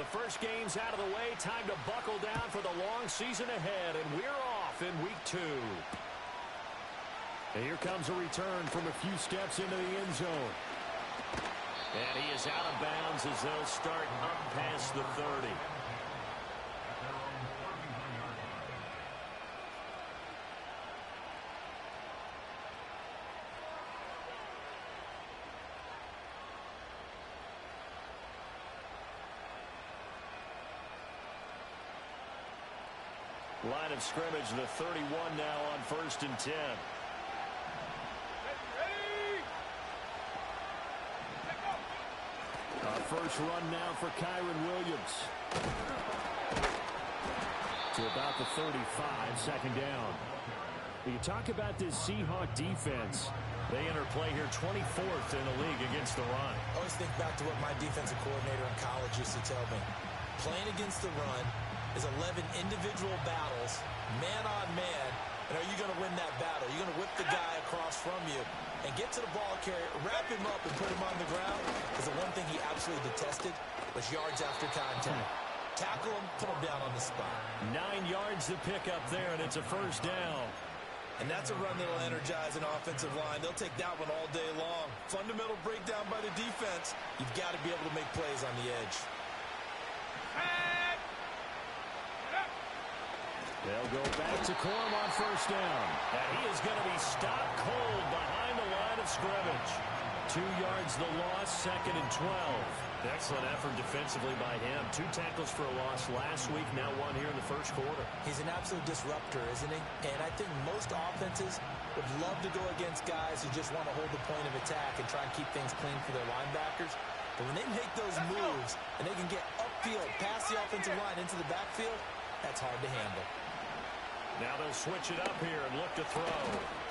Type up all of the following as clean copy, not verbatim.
The first game's out of the way. Time to buckle down for the long season ahead, and we're off in week 2. And here comes a return from a few steps into the end zone. And he is out of bounds as they'll start up past the 30. Line of scrimmage, the 31 now on 1st and 10. First run now for Kyron Williams. To about the 35, second down. You talk about this Seahawk defense. They enter play here 24th in the league against the run. I always think back to what my defensive coordinator in college used to tell me. Playing against the run is 11 individual battles, man on man, and are you going to win that battle? You're going to whip the guy across from you and get to the ball carrier, wrap him up, and put him on the ground, because the one thing he absolutely detested was yards after contact. Tackle him, put him down on the spot. 9 yards to pick up there, and it's a first down. And that's a run that'll energize an offensive line. They'll take that one all day long. Fundamental breakdown by the defense. You've got to be able to make plays on the edge. They'll go back to Corum on first down. And he is going to be stopped cold behind the line of scrimmage. 2 yards the loss, 2nd and 12. Excellent effort defensively by him. 2 tackles for a loss last week, now 1 here in the first quarter. He's an absolute disruptor, isn't he? And I think most offenses would love to go against guys who just want to hold the point of attack and try and keep things clean for their linebackers. But when they make those moves and they can get upfield, past the offensive line into the backfield, that's hard to handle. Now they'll switch it up here and look to throw.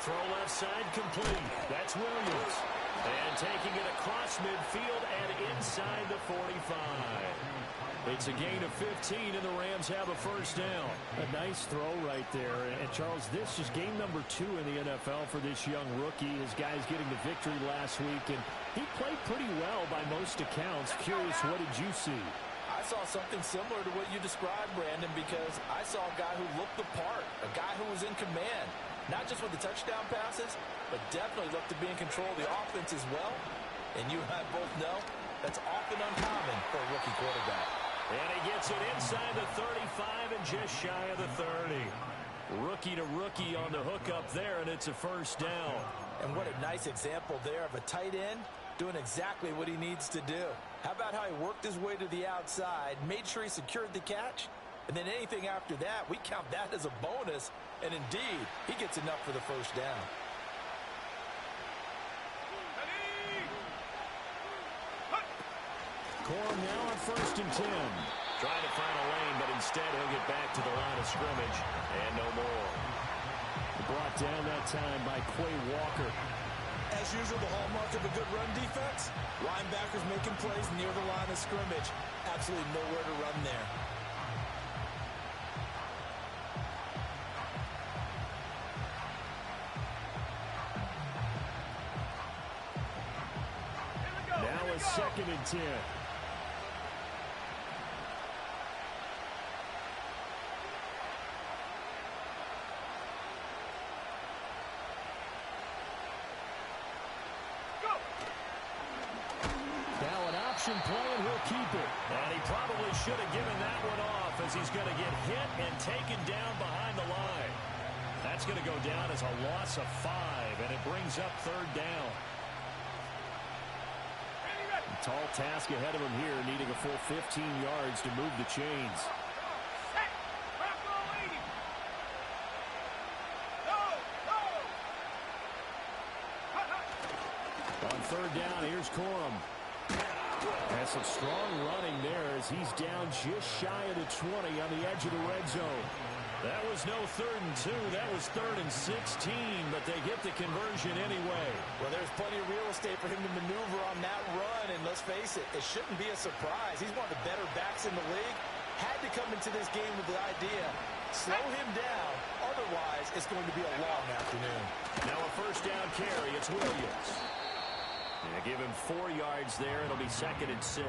Throw left side complete. That's Williams. And taking it across midfield and inside the 45. It's a gain of 15, and the Rams have a first down. A nice throw right there. And, Charles, this is game number 2 in the NFL for this young rookie. His guys getting the victory last week, and he played pretty well by most accounts. Curious, what did you see? I saw something similar to what you described, Brandon, because I saw a guy who looked the part, a guy who was in command, not just with the touchdown passes, but definitely looked to be in control of the offense as well. And you and I both know that's often uncommon for a rookie quarterback. And he gets it inside the 35 and just shy of the 30. Rookie to rookie on the hook up there, and it's a first down. And what a nice example there of a tight end doing exactly what he needs to do. How about how he worked his way to the outside, made sure he secured the catch, and then anything after that, we count that as a bonus, and indeed, he gets enough for the first down. Corum now on 1st and 10. Trying to find a lane, but instead he'll get back to the line of scrimmage, and no more. Brought down that time by Quay Walker. As usual, the hallmark of a good run defense, linebackers making plays near the line of scrimmage. Absolutely nowhere to run there. Now a 2nd and 10. Play, and he'll keep it. And he probably should have given that one off, as he's going to get hit and taken down behind the line. That's going to go down as a loss of 5, and it brings up 3rd down. A tall task ahead of him here, needing a full 15 yards to move the chains. On 3rd down, here's Corum. Has some strong running there as he's down just shy of the 20 on the edge of the red zone. That was no 3rd and 2. That was 3rd and 16, but they get the conversion anyway. Well, there's plenty of real estate for him to maneuver on that run, and let's face it, it shouldn't be a surprise. He's one of the better backs in the league. Had to come into this game with the idea, slow him down, otherwise it's going to be a long afternoon. Now a first down carry, it's Williams. Give him 4 yards there. It'll be 2nd and 6.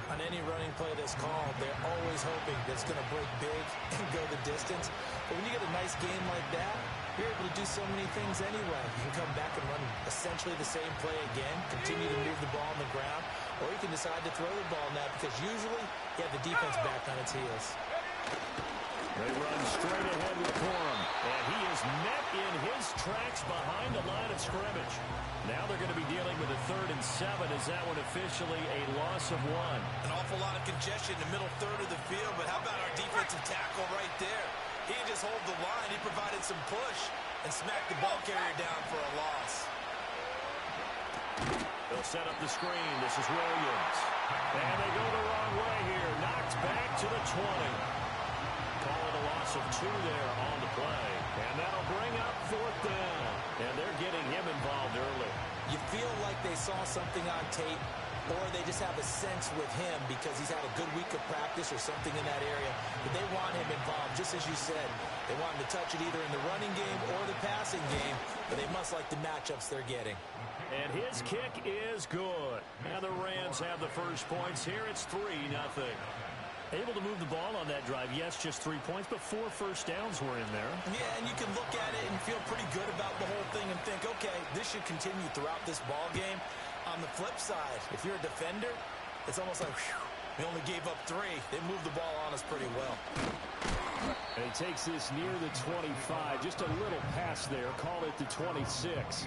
On any running play that's called, they're always hoping that it's going to break big and go the distance. But when you get a nice game like that, you're able to do so many things anyway. You can come back and run essentially the same play again, continue to move the ball on the ground, or you can decide to throw the ball now because usually you have the defense back on its heels. They run straight ahead with Corum, and he is met in his tracks behind the line of scrimmage. Now they're going to be dealing with a 3rd and 7. Is that one officially a loss of 1? An awful lot of congestion in the middle third of the field, but how about our defensive tackle right there? He just hold the line. He provided some push and smacked the ball carrier down for a loss. They'll set up the screen. This is Williams. And they go the wrong way here. Knocked back to the 20. Call it a loss of 2 there on the play. And that'll bring up 4th down. And they're getting him involved early. You feel like they saw something on tape, or they just have a sense with him because he's had a good week of practice or something in that area. But they want him involved, just as you said. They want him to touch it either in the running game or the passing game, but they must like the matchups they're getting. And his kick is good. Now the Rams have the first points here. It's 3-0. Able to move the ball on that drive. Yes, just 3 points, but 4 first downs were in there. Yeah, and you can look at it and feel pretty good about the whole thing and think, okay, this should continue throughout this ball game. On the flip side, if you're a defender, it's almost like, whew, we only gave up 3. They moved the ball on us pretty well. And he takes this near the 25. Just a little pass there. Call it the 26.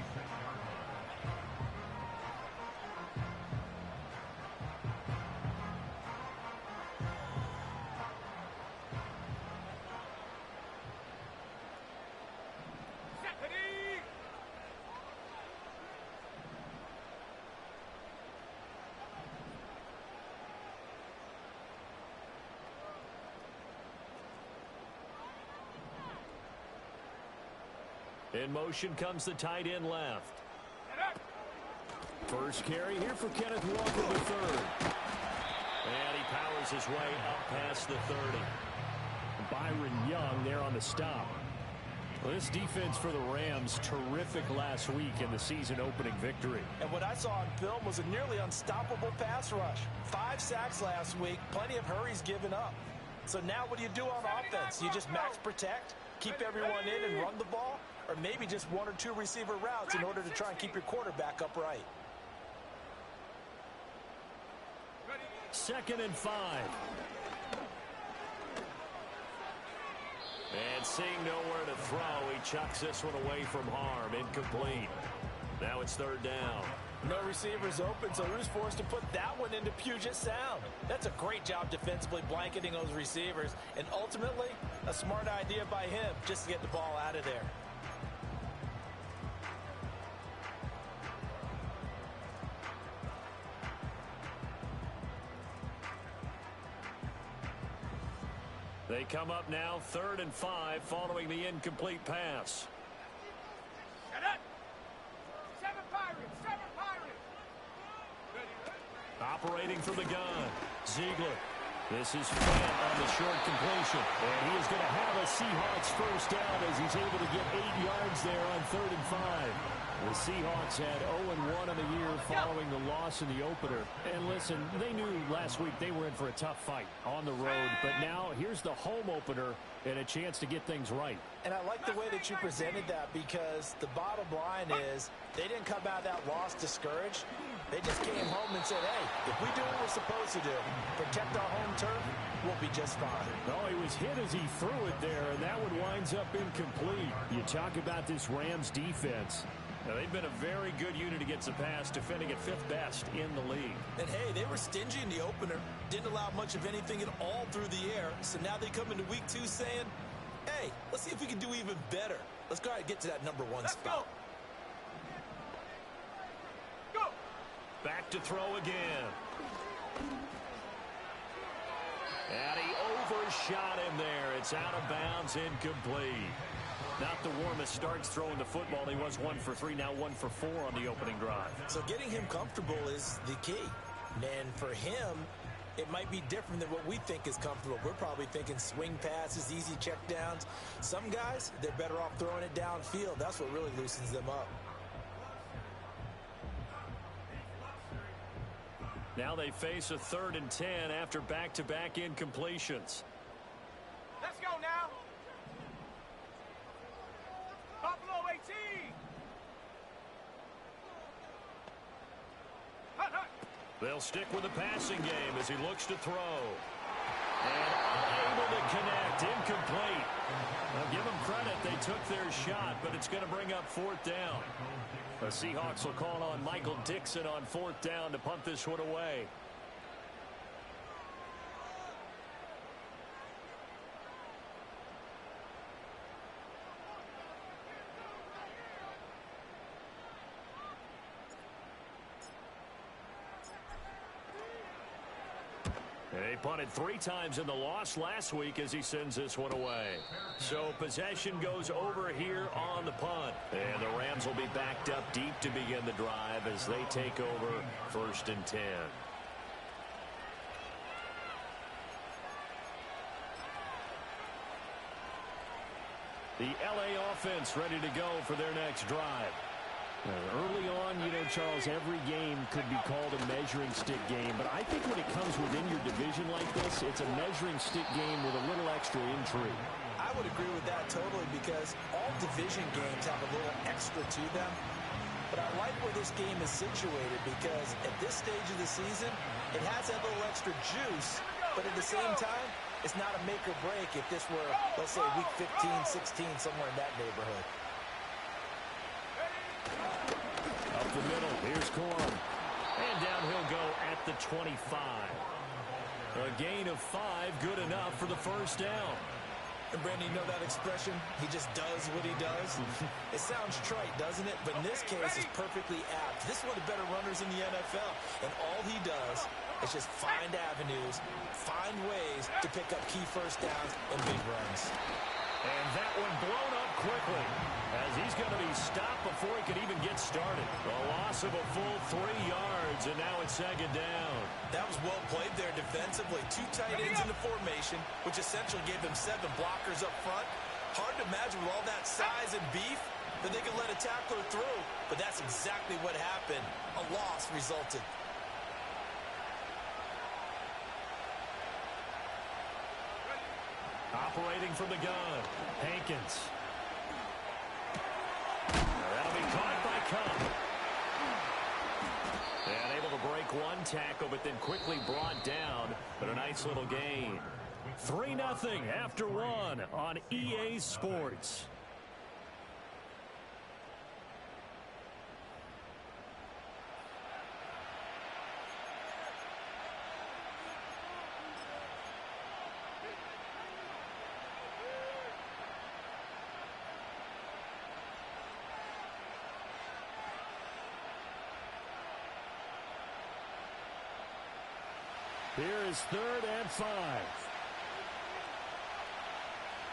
In motion comes the tight end left. First carry here for Kenneth Walker III. And he powers his way up past the 30. Byron Young there on the stop. Well, this defense for the Rams, terrific last week in the season opening victory. And what I saw on film was a nearly unstoppable pass rush. 5 sacks last week, plenty of hurries given up. So now what do you do on offense? You just max protect, keep everyone in and run the ball? Or maybe just 1 or 2 receiver routes in order to try and keep your quarterback upright. 2nd and 5. And seeing nowhere to throw, he chucks this one away from harm. Incomplete. Now it's 3rd down. No receivers open, so who's forced to put that one into Puget Sound? That's a great job defensively blanketing those receivers. And ultimately, a smart idea by him just to get the ball out of there. They come up now 3rd and 5 following the incomplete pass. Operating from the gun, Ziegler. This is Fant on the short completion. And he is going to have a Seahawks first down as he's able to get 8 yards there on 3rd and 5. The Seahawks had 0-1 in the year following the loss in the opener. And listen, they knew last week they were in for a tough fight on the road. But now here's the home opener and a chance to get things right. And I like the way that you presented that because the bottom line is they didn't come out of that loss discouraged. They just came home and said, hey, if we do what we're supposed to do, protect our home turf, we'll be just fine. No, he was hit as he threw it there, and that one winds up incomplete. You talk about this Rams defense. Now, they've been a very good unit against the pass, defending at 5th best in the league. And, hey, they were stingy in the opener, didn't allow much of anything at all through the air. So now they come into week 2 saying, hey, let's see if we can do even better. Let's try to get to that number 1 spot. Go. Back to throw again. And he overshot him there. It's out of bounds, incomplete. Not the warmest starts throwing the football. He was 1 for 3, now 1 for 4 on the opening drive. So getting him comfortable is the key. And for him, it might be different than what we think is comfortable. We're probably thinking swing passes, easy checkdowns. Some guys, they're better off throwing it downfield. That's what really loosens them up. Now they face a 3rd and 10 after back-to-back incompletions. Let's go now. Buffalo 18. They'll stick with the passing game as he looks to throw. And unable to connect. Incomplete. Now give them credit. They took their shot, but it's going to bring up 4th down. The Seahawks will call on Michael Dixon on 4th down to punt this one away. And he punted 3 times in the loss last week as he sends this one away. So possession goes over here on the punt. And the Rams will be backed up deep to begin the drive as they take over 1st and 10. The LA offense ready to go for their next drive. Early on, Charles, every game could be called a measuring stick game. But I think when it comes within your division like this, it's a measuring stick game with a little extra intrigue. I would agree with that totally because all division games have a little extra to them. But I like where this game is situated because at this stage of the season, it has that little extra juice. But at the same time, it's not a make or break if this were, let's say, week 15, 16, somewhere in that neighborhood. Up the middle, here's Corum. And down he'll go at the 25. A gain of 5, good enough for the 1st down. And Brandon, you know that expression? He just does what he does. It sounds trite, doesn't it? But in this case, it's perfectly apt. This is one of the better runners in the NFL. And all he does is just find avenues, find ways to pick up key 1st downs and big runs. And that one blown up quickly as he's going to be stopped before he can even get started. A loss of a full 3 yards, and now it's 2nd down. That was well played there defensively. 2 tight ends in the formation, which essentially gave them 7 blockers up front. Hard to imagine with all that size and beef that they could let a tackler through, but that's exactly what happened. A loss resulted. Operating from the gun, Hankins. That'll be caught by Cup. And able to break 1 tackle, but then quickly brought down. But a nice little gain. 3-0 after 1 on EA Sports. Here is 3rd and 5.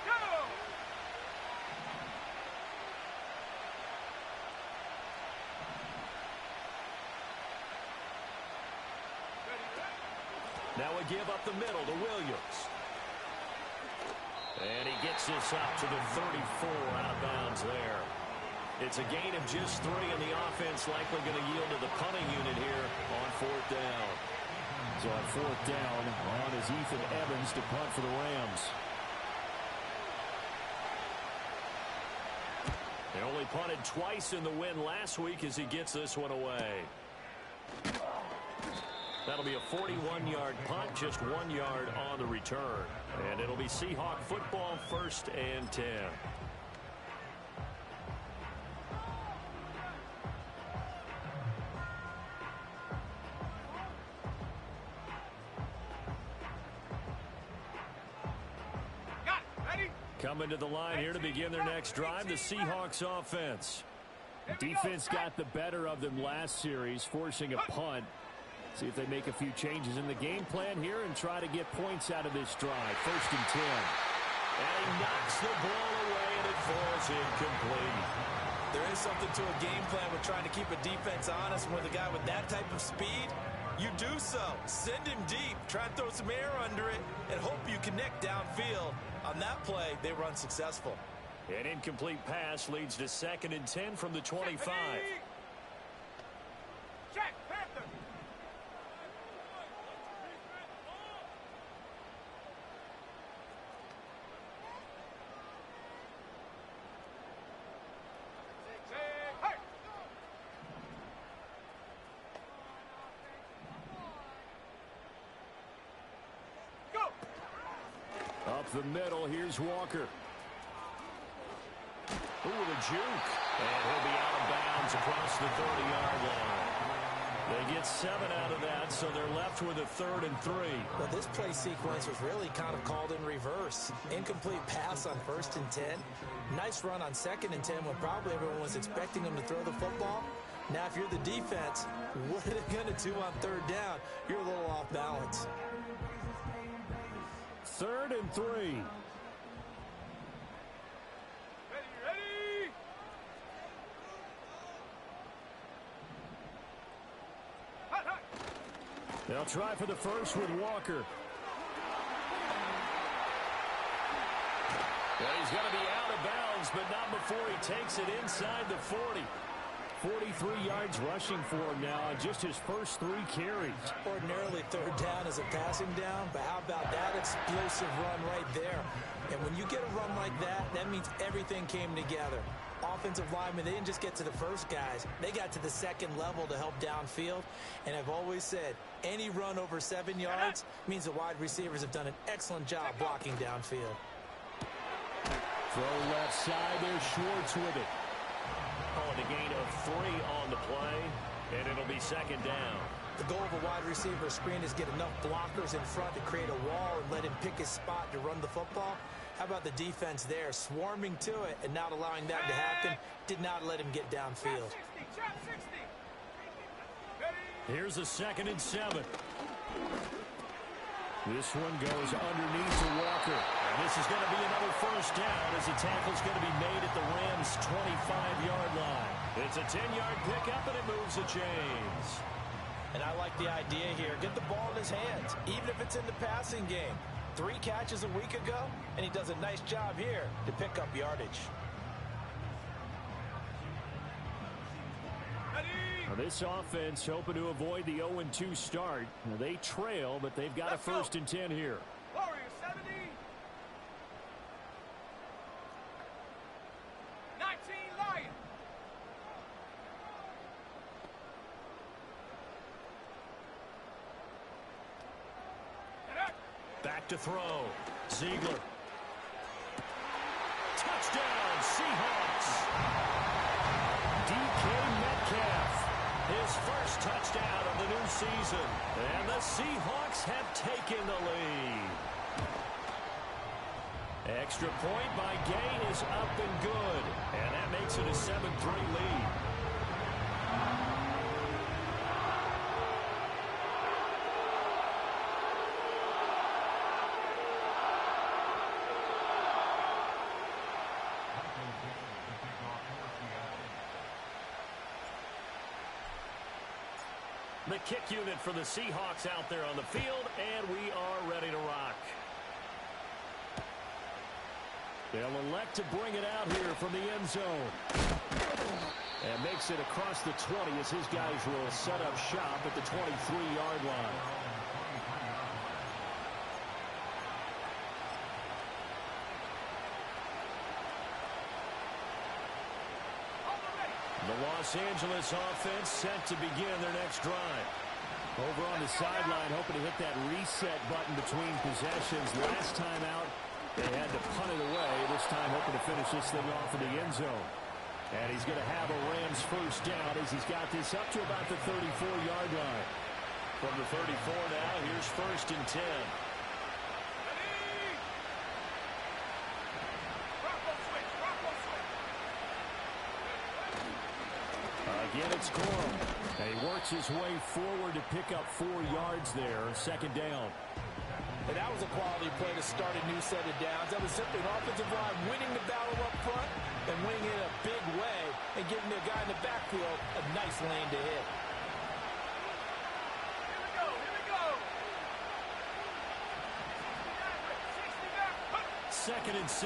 Go! Now we give up the middle to Williams. And he gets this up to the 34 out of bounds there. It's a gain of just 3, and the offense likely going to yield to the punting unit here on 4th down. So on 4th down, on is Ethan Evans to punt for the Rams. They only punted twice in the win last week as he gets this one away. That'll be a 41-yard punt, just 1 yard on the return. And it'll be Seahawk football, 1st and 10. Coming to the line here to begin their next drive, the Seahawks offense. Defense got the better of them last series, forcing a punt. See if they make a few changes in the game plan here and try to get points out of this drive. 1st and 10. And he knocks the ball away, and it falls incomplete. There is something to a game plan with trying to keep a defense honest. With a guy with that type of speed, you do so. Send him deep. Try and throw some air under it and hope you connect downfield. On that play, they were unsuccessful. An incomplete pass leads to 2nd and 10 from the 25. Check, Panther. the middle. Here's Walker. Ooh, the juke. And he'll be out of bounds across the 30-yard line. They get 7 out of that, so they're left with a 3rd and 3. Well, this play sequence was really kind of called in reverse. Incomplete pass on 1st and 10. Nice run on 2nd and 10 when probably everyone was expecting them to throw the football. Now, if you're the defense, what are they going to do on 3rd down? You're a little off balance. 3rd and 3. Ready, ready! Hot, hot. They'll try for the first with Walker. Well, he's going to be out of bounds, but not before he takes it inside the 40. 43 yards rushing for him now on just his first 3 carries. Ordinarily, 3rd down is a passing down, but how about that explosive run right there? And when you get a run like that, that means everything came together. Offensive linemen, they didn't just get to the first guys. They got to the 2nd level to help downfield. And I've always said, any run over 7 yards means the wide receivers have done an excellent job blocking downfield. Throw left side. There's Schwartz with it. Oh, and a gain of 3 on the play, and it'll be 2nd down. The goal of a wide receiver screen is get enough blockers in front to create a wall and let him pick his spot to run the football. How about the defense there, swarming to it and not allowing that to happen? Did not let him get downfield. Trap 60, trap 60. Ready? Here's a 2nd and 7. This one goes underneath to Walker. And this is going to be another 1st down as the tackle's going to be made at the Rams' 25-yard line. It's a 10-yard pickup, and it moves the chains. And I like the idea here. Get the ball in his hands, even if it's in the passing game. 3 catches a week ago, and he does a nice job here to pick up yardage. Now this offense hoping to avoid the 0-2 start. Now they trail, but they've got a 1st and 10 here. Warrior 70. 19 Lion. Back to throw. Ziegler. Touchdown, Seahawks. DK Metcalf. His first touchdown of the new season. And the Seahawks have taken the lead. Extra point by Gay is up and good. And that makes it a 7-3 lead. The kick unit for the Seahawks out there on the field, and we are ready to rock. They'll elect to bring it out here from the end zone. And makes it across the 20 as his guys will set up shop at the 23-yard line. The Los Angeles offense set to begin their next drive. Over on the sideline, hoping to hit that reset button between possessions. Last time out, they had to punt it away. This time, hoping to finish this thing off in the end zone. And he's going to have a Rams 1st down as he's got this up to about the 34-yard line. From the 34 now, here's 1st and 10. Again, it's Corum. And he works his way forward to pick up 4 yards there. 2nd down. And that was a quality play to start a new set of downs. That was simply an offensive line winning the battle up front and winning it in a big way and giving the guy in the backfield a nice lane to hit. Here we go, here we go. 2nd and 6.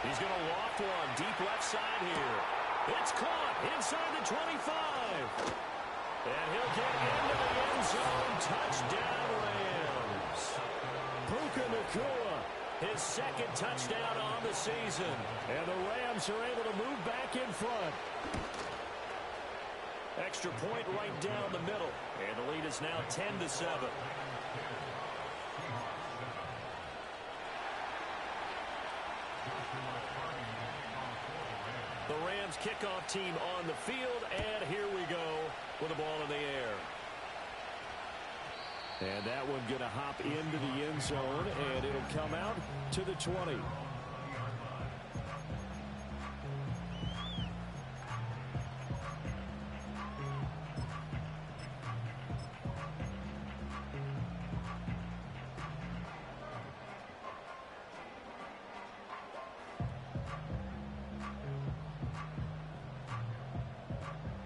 He's going to loft one deep left side here. It's caught inside the 25. And he'll get into the end zone. Touchdown, Rams. Puka Nacua, his 2nd touchdown on the season. And the Rams are able to move back in front. Extra point right down the middle. And the lead is now 10-7. The Rams kickoff team on the field, and here we go with the ball in the air. And that one going to hop into the end zone, and it'll come out to the 20.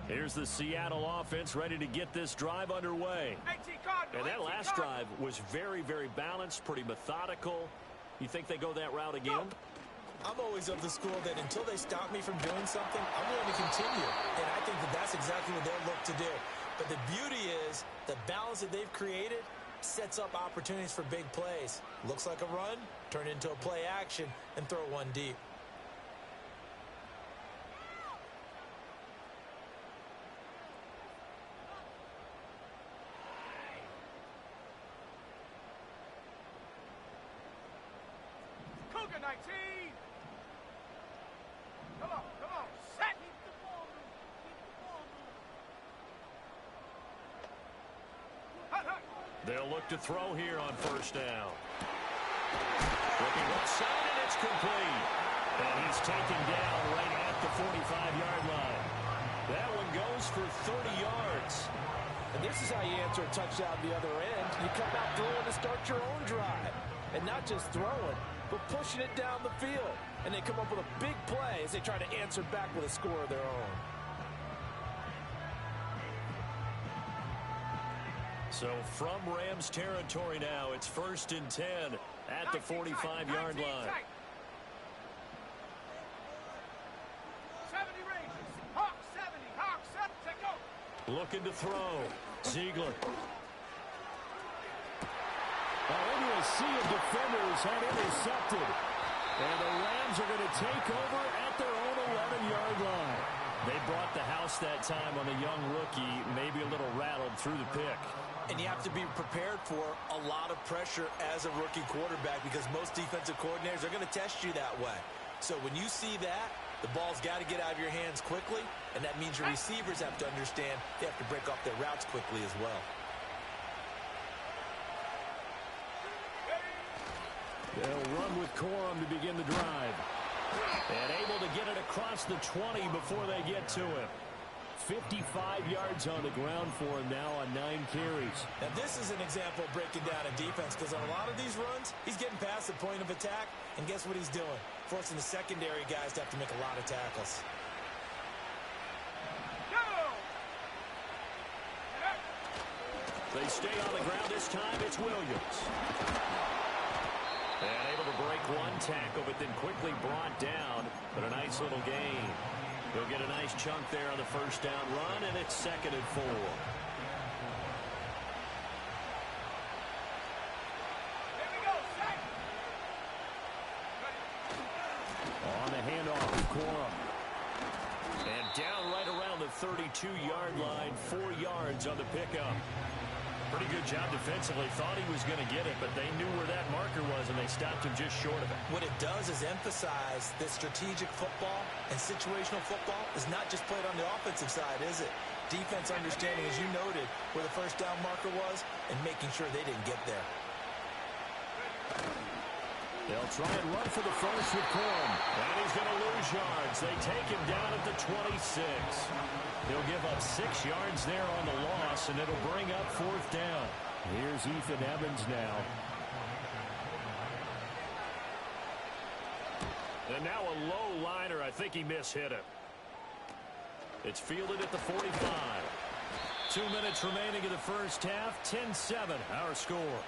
Here's the Seattle offense ready to get this drive underway. And that last drive was very, very balanced, pretty methodical. You think they go that route again? I'm always of the school that until they stop me from doing something, I'm going to continue. And I think that that's exactly what they'll look to do. But the beauty is the balance that they've created sets up opportunities for big plays. Looks like a run, turn into a play action, and throw one deep. Cougar 19. Come on, set. They'll look to throw here on first down. Looking left side, and it's complete. And he's taken down right at the 45-yard line. That one goes for 30 yards. And this is how you answer a touchdown the other end. You come out throwing to start your own drive. And not just throwing, but pushing it down the field. And they come up with a big play as they try to answer back with a score of their own. So from Rams territory now, it's 1st and 10 at the 45-yard line. 70 ranges. Hawk 70. Hawk 70. Go. Looking to throw. Ziegler. Into a sea of defenders had intercepted. And the Rams are going to take over at their own 11-yard line. They brought the house that time on the young rookie, maybe a little rattled through the pick. And you have to be prepared for a lot of pressure as a rookie quarterback because most defensive coordinators are going to test you that way. So when you see that, the ball's got to get out of your hands quickly, and that means your receivers have to understand they have to break off their routes quickly as well. They'll run with Corum to begin the drive. And able to get it across the 20 before they get to him. 55 yards on the ground for him now on 9 carries. Now this is an example of breaking down a defense because on a lot of these runs, he's getting past the point of attack, and guess what he's doing? Forcing the secondary guys to have to make a lot of tackles. They stay on the ground this time. It's Williams. And able to break one tackle, but then quickly brought down. But a nice little gain. He'll get a nice chunk there on the first down run, and it's 2nd and 4. Here we go, set. On the handoff, Corum. And down right around the 32-yard line, 4 yards on the pickup. Pretty good job defensively. Thought he was going to get it, but they knew where that marker was, and they stopped him just short of it. What it does is emphasize that strategic football and situational football is not just played on the offensive side, is it? Defense understanding, as you noted, where the first down marker was and making sure they didn't get there. They'll try and run for the first with Corum. And he's going to lose yards. They take him down at the 26. He'll give up 6 yards there on the loss, and it'll bring up 4th down. Here's Ethan Evans now. And now a low liner. I think he mishit it. It's fielded at the 45. 2 minutes remaining in the first half. 10-7, our score.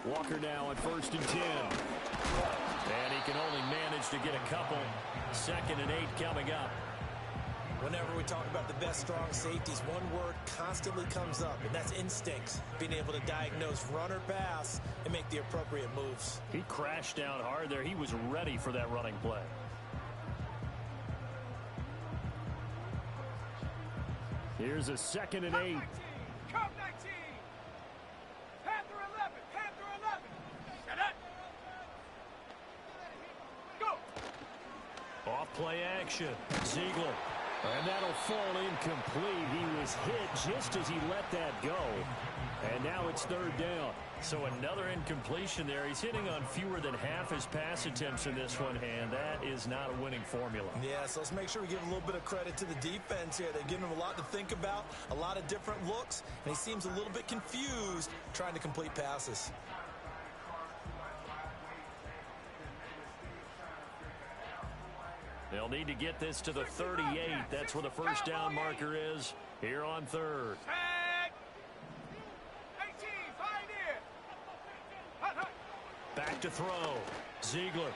Walker now on 1st and 10. And he can only manage to get a couple. 2nd and 8 coming up. Whenever we talk about the best strong safeties, one word constantly comes up, and that's instincts. Being able to diagnose run or pass and make the appropriate moves. He crashed down hard there. He was ready for that running play. Here's a 2nd and 8. Come 19. Panther 11. Panther 11. Set it. Go. Off play action. Ziegler. And that'll fall incomplete. He was hit just as he let that go. And now it's 3rd down. So another incompletion there. He's hitting on fewer than half his pass attempts in this one, and that is not a winning formula. Yeah, so let's make sure we give a little bit of credit to the defense here. They're giving him a lot to think about, a lot of different looks, and he seems a little bit confused trying to complete passes. They'll need to get this to the 38. That's where the first down marker is here on 3rd. Set. 18. Find it. Hut, hut. Back to throw. Ziegler.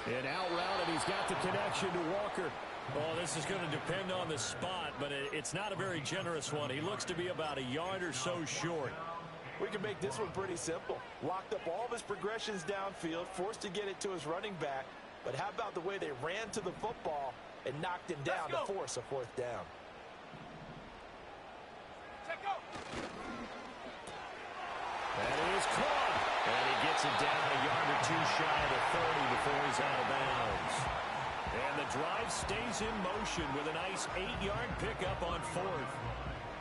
An out route, and he's got the connection to Walker. Oh, this is going to depend on the spot, but it's not a very generous one. He looks to be about a yard or so short. We can make this one pretty simple. Locked up all of his progressions downfield, forced to get it to his running back. But how about the way they ran to the football and knocked him down to force a 4th down? Check go. That is caught. And he gets it down a yard or 2 shy of the 30 before he's out of bounds. And the drive stays in motion with a nice 8-yard pickup on 4th.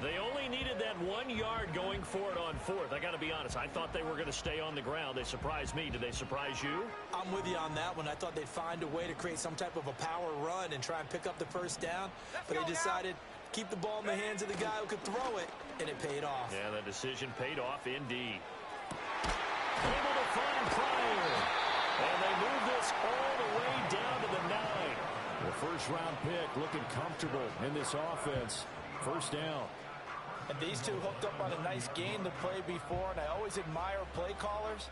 They only needed that 1 yard going for it on 4th. I got to be honest, I thought they were going to stay on the ground. They surprised me. Did they surprise you? I'm with you on that one. I thought they'd find a way to create some type of a power run and try and pick up the 1st down. But they decided to keep the ball in the hands of the guy who could throw it, and it paid off. Yeah, the decision paid off indeed. Able to find Pryor. And they move this all the way down to the 9. The first-round pick looking comfortable in this offense. 1st down. And these two hooked up on a nice game to play before, and I always admire play callers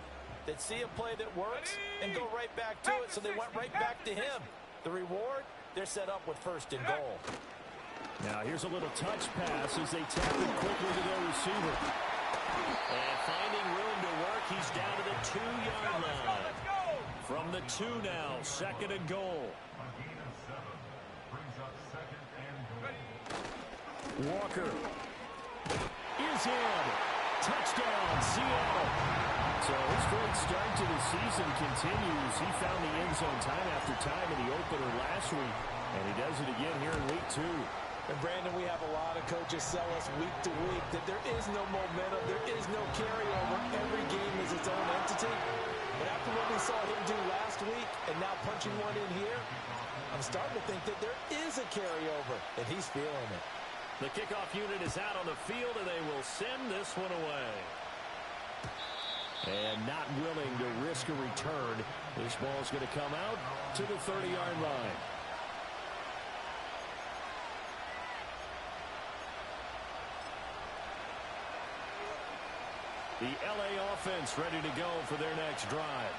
that see a play that works and go right back to it, so they went right back to him. The reward, they're set up with 1st and goal. Now here's a little touch pass as they tap it quickly to their receiver. And finding room to work, he's down to the 2-yard line. From the 2 now, 2nd and goal. Walker is in. Touchdown, Seattle. So his great start to the season continues. He found the end zone time after time in the opener last week, and he does it again here in week 2. And Brandon, we have a lot of coaches sell us week to week that there is no momentum, there is no carryover. Every game is its own entity. But after what we saw him do last week and now punching one in here, I'm starting to think that there is a carryover, and he's feeling it. The kickoff unit is out on the field, and they will send this one away. And not willing to risk a return. This ball's going to come out to the 30-yard line. The LA offense ready to go for their next drive.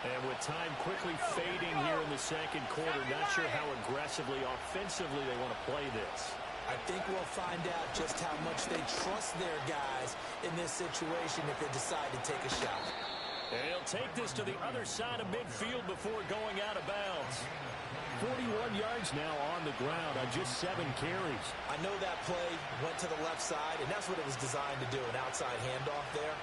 And with time quickly fading here in the 2nd quarter, not sure how aggressively, offensively they want to play this. I think we'll find out just how much they trust their guys in this situation if they decide to take a shot. And he'll take this to the other side of midfield before going out of bounds. 41 yards now on the ground on just 7 carries. I know that play went to the left side, and that's what it was designed to do, an outside handoff there.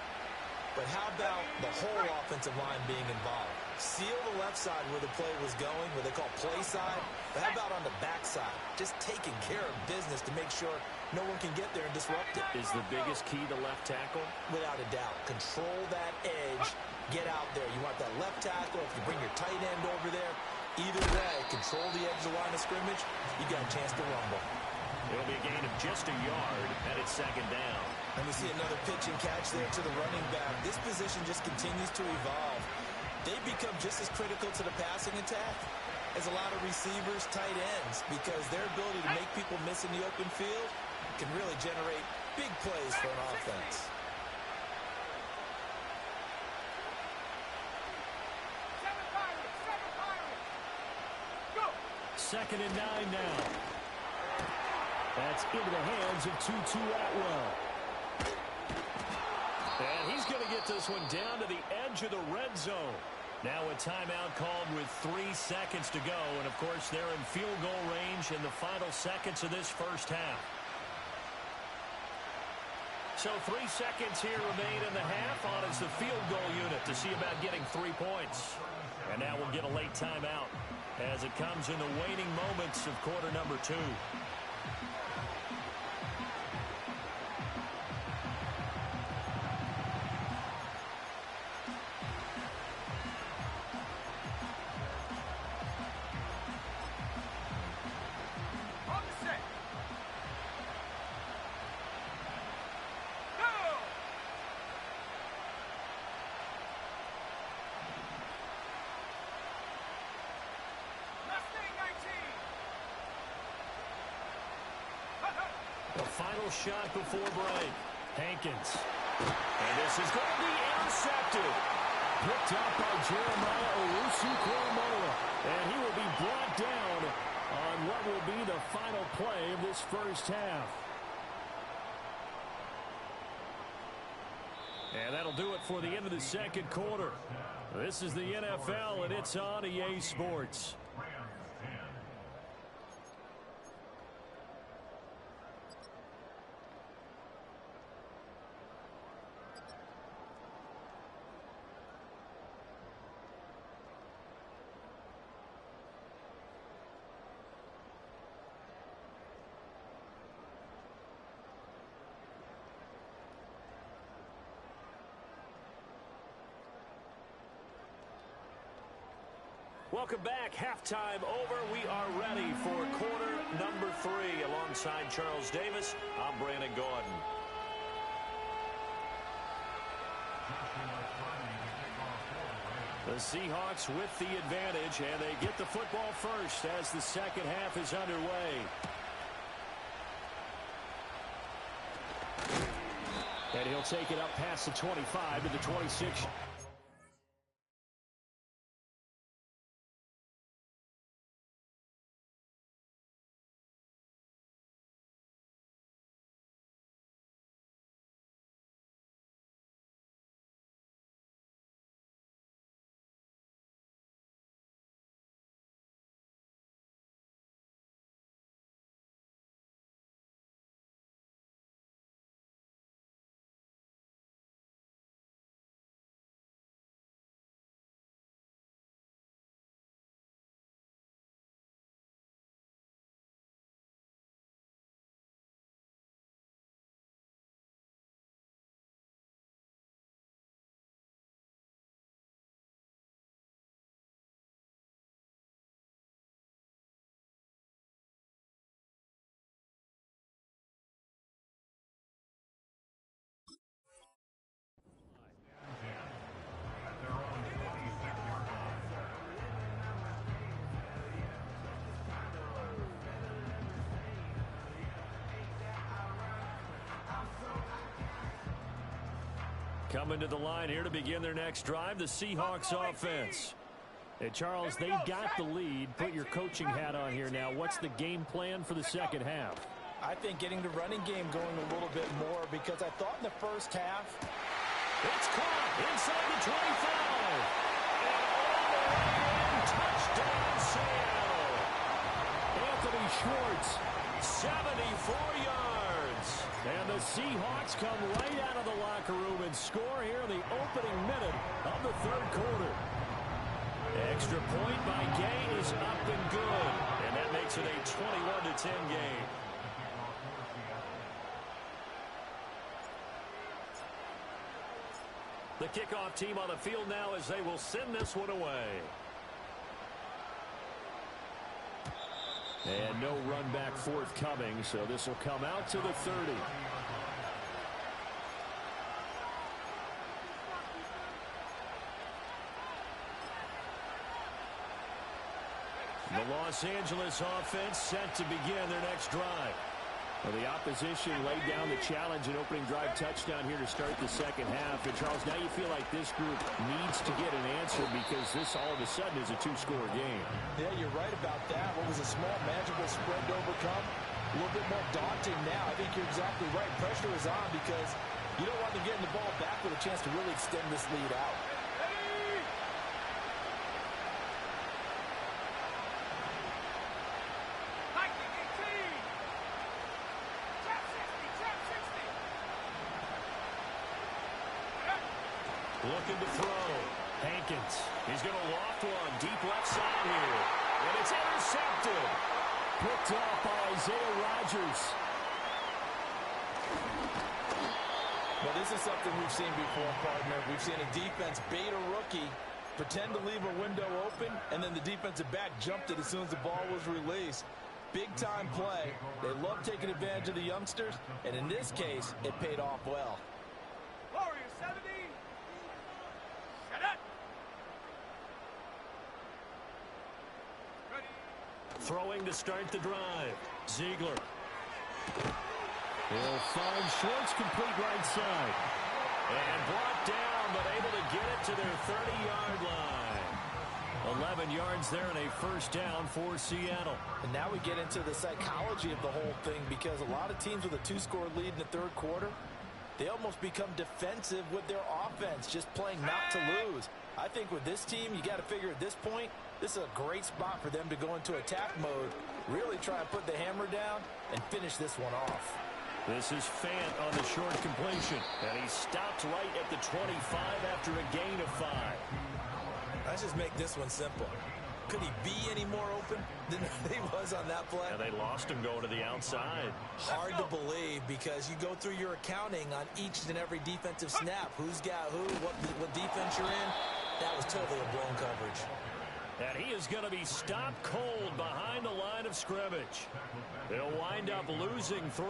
But how about the whole offensive line being involved? Seal the left side where the play was going, what they call play side. But how about on the back side? Just taking care of business to make sure no one can get there and disrupt it. Is the biggest key the left tackle? Without a doubt. Control that edge. Get out there. You want that left tackle. If you bring your tight end over there, either way, control the edge of the line of scrimmage, you got a chance to rumble. It'll be a gain of just a yard, and it's 2nd down. And we see another pitch and catch there to the running back. This position just continues to evolve. They become just as critical to the passing attack as a lot of receivers, tight ends, because their ability to make people miss in the open field can really generate big plays for an offense. 7-5. 2nd and 9 now. That's into the hands of Tutu Atwell. And he's going to get this one down to the edge of the red zone. Now a timeout called with 3 seconds to go. And, of course, they're in field goal range in the final seconds of this first half. So 3 seconds here remain in the half. On is the field goal unit to see about getting 3 points. And now we'll get a late timeout as it comes in the waning moments of quarter number 2. The final shot before break. Hankins. And this is going to be intercepted. Picked up by Jeremiah Owusu-Koramoah. And he will be brought down on what will be the final play of this first half. And that'll do it for the end of the second quarter. This is the NFL, and it's on EA Sports. Welcome back. Halftime over. We are ready for quarter number 3. Alongside Charles Davis, I'm Brandon Gordon. The Seahawks with the advantage, and they get the football first as the second half is underway. And he'll take it up past the 25 to the 26. Coming to the line here to begin their next drive, the Seahawks offense. Hey, Charles, they've got the lead. Put your coaching hat on here now. What's the game plan for the second half? I think getting the running game going a little bit more, because I thought in the first half. It's caught inside the 25. And all the way in. Touchdown, Seattle. Anthony Schwartz, 74 yards. And the Seahawks come right out of the locker room and score here in the opening minute of the third quarter. Extra point by Gay is up and good. And that makes it a 21-10 game. The kickoff team on the field now as they will send this one away. And no run back forthcoming, so this will come out to the 30. The Los Angeles offense set to begin their next drive. Well, the opposition laid down the challenge and opening drive touchdown here to start the second half. And, Charles, now you feel like this group needs to get an answer because this all of a sudden is a two-score game. Yeah, you're right about that. What was a spread to overcome. A little bit more daunting now. I think you're exactly right. Pressure is on because you don't want them getting the ball back with a chance to really extend this lead out. Ready? Hiking 18. Trap 60, trap 60. Looking to throw. Hankins. He's going to loft one. Deep left side here. And it's intercepted. Picked off by Isaiah Rodgers. Well, this is something we've seen before, partner. We've seen a defense bait a rookie, pretend to leave a window open, and then the defensive back jumped it as soon as the ball was released. Big-time play. They love taking advantage of the youngsters, and in this case, it paid off well. Warriors 70. Shut up. Ready? Throwing to start the drive. Ziegler. He'll find Schwartz, complete right side. And brought down, but able to get it to their 30-yard line. 11 yards there and a first down for Seattle. And now we get into the psychology of the whole thing because a lot of teams with a two-score lead in the third quarter, they almost become defensive with their offense, just playing not to lose. I think with this team, you got to figure at this point, this is a great spot for them to go into attack mode, really try and put the hammer down and finish this one off. This is Fant on the short completion. And he stopped right at the 25 after a gain of 5. Let's just make this one simple. Could he be any more open than he was on that play? And they lost him going to the outside. Hard to believe because you go through your accounting on each and every defensive snap. Who's got who, what defense you're in. That was totally a blown coverage. And he is going to be stopped cold behind the line of scrimmage. They'll wind up losing 3.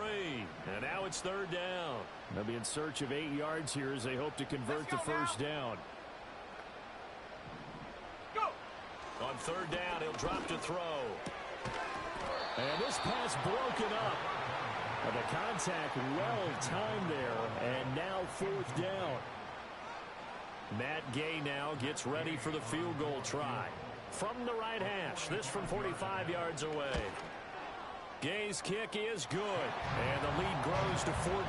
And now it's third down. They'll be in search of 8 yards here as they hope to convert the first down. Go. On third down, he'll drop to throw. And this pass broken up. And the contact well timed there. And now fourth down. Matt Gay now gets ready for the field goal try. From the right hash, this from 45 yards away. Gay's kick is good. And the lead grows to 14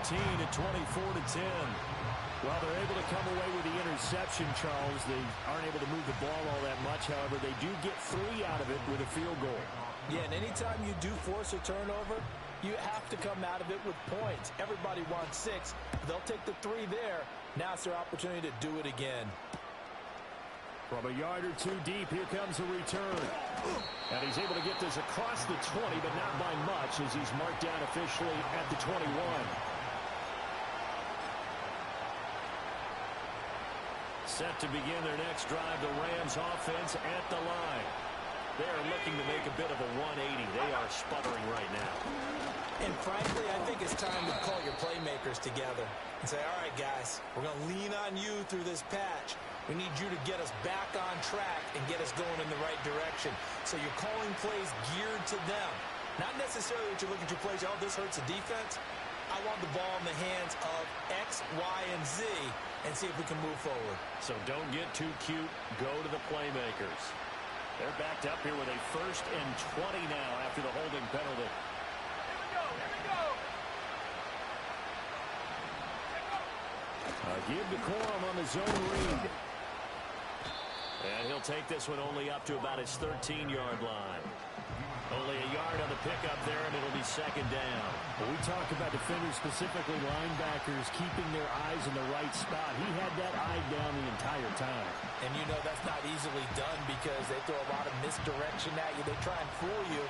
at 24-10. Well, they're able to come away with the interception, Charles. They aren't able to move the ball all that much. However, they do get 3 out of it with a field goal. Yeah, and anytime you do force a turnover, you have to come out of it with points. Everybody wants 6. They'll take the 3 there. Now it's their opportunity to do it again. From a yard or 2 deep, here comes a return. And he's able to get this across the 20, but not by much as he's marked down officially at the 21. Set to begin their next drive, the Rams offense at the line. They're looking to make a bit of a 180. They are sputtering right now. And frankly, I think it's time to call your playmakers together and say, all right, guys, we're going to lean on you through this patch. We need you to get us back on track and get us going in the right direction. So you're calling plays geared to them. Not necessarily that you're looking at your plays, oh, this hurts the defense. I want the ball in the hands of X, Y, and Z and see if we can move forward. So don't get too cute. Go to the playmakers. They're backed up here with a 1st and 20 now after the holding penalty. Give decorum on the zone read. And he'll take this one only up to about his 13-yard line. Only a yard on the pickup there, and it'll be second down. Well, we talk about defenders, specifically linebackers, keeping their eyes in the right spot. He had that eye down the entire time. And you know that's not easily done because they throw a lot of misdirection at you. They try and fool you